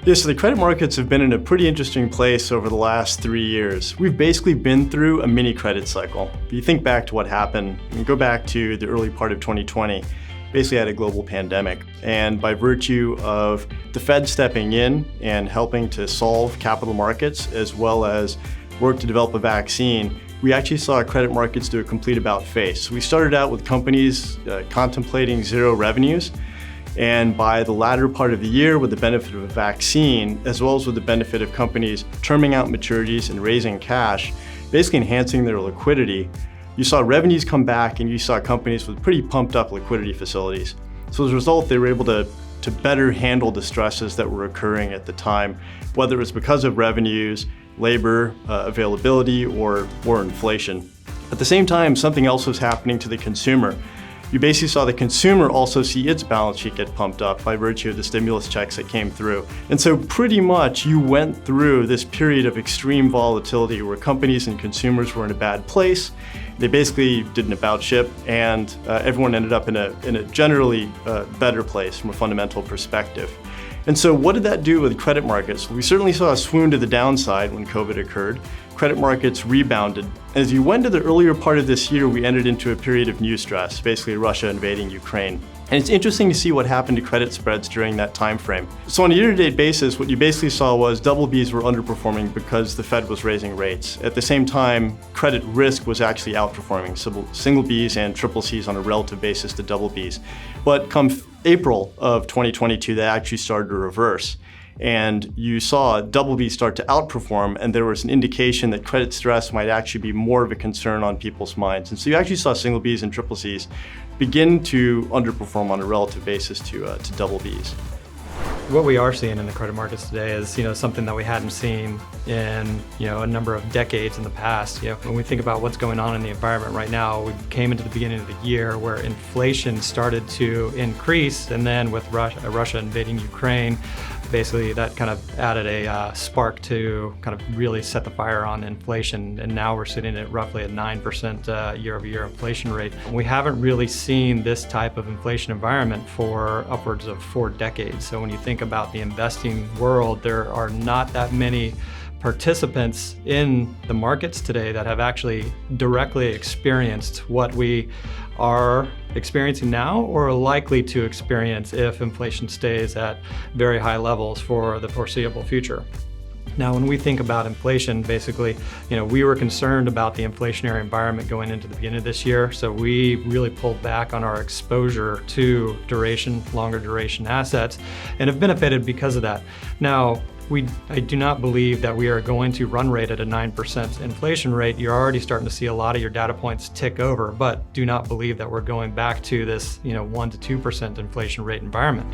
Yeah, so the credit markets have been in a pretty interesting place over the last 3 years. We've basically been through a mini credit cycle. If you think back to what happened, and go back to the early part of 2020, basically had a global pandemic. And by virtue of the Fed stepping in and helping to solve capital markets, as well as work to develop a vaccine, we actually saw credit markets do a complete about-face. So we started out with companies contemplating zero revenues. And by the latter part of the year, with the benefit of a vaccine, as well as with the benefit of companies terming out maturities and raising cash, basically enhancing their liquidity, you saw revenues come back and you saw companies with pretty pumped up liquidity facilities. So as a result, they were able to better handle the stresses that were occurring at the time, whether it was because of revenues, labor availability, or inflation. At the same time, something else was happening to the consumer. You basically saw the consumer also see its balance sheet get pumped up by virtue of the stimulus checks that came through. And so pretty much you went through this period of extreme volatility where companies and consumers were in a bad place. They basically did an about ship, and everyone ended up in a generally better place from a fundamental perspective. And so what did that do with credit markets? Well, we certainly saw a swoon to the downside when COVID occurred. Credit markets rebounded. As you went to the earlier part of this year, we entered into a period of new stress, basically Russia invading Ukraine. And it's interesting to see what happened to credit spreads during that time frame. So on a year-to-date basis, what you basically saw was double Bs were underperforming because the Fed was raising rates. At the same time, credit risk was actually outperforming, so single Bs and triple Cs on a relative basis to double Bs. But come April of 2022, that actually started to reverse. And you saw double B start to outperform, and there was an indication that credit stress might actually be more of a concern on people's minds. And so you actually saw single Bs and triple Cs begin to underperform on a relative basis to double Bs. What we are seeing in the credit markets today is, something that we hadn't seen in, a number of decades in the past. When we think about what's going on in the environment right now, we came into the beginning of the year where inflation started to increase, and then with Russia invading Ukraine, basically that kind of added a spark to kind of really set the fire on inflation, and now we're sitting at roughly a 9% year-over-year inflation rate. We haven't really seen this type of inflation environment for upwards of 4 decades. So when you think about the investing world, there are not that many participants in the markets today that have actually directly experienced what we are experiencing now or are likely to experience if inflation stays at very high levels for the foreseeable future. Now, when we think about inflation, basically, we were concerned about the inflationary environment going into the beginning of this year, so we really pulled back on our exposure to longer duration assets, and have benefited because of that. Now, I do not believe that we are going to run rate at a 9% inflation rate. You're already starting to see a lot of your data points tick over, but do not believe that we're going back to this 1 to 2% inflation rate environment.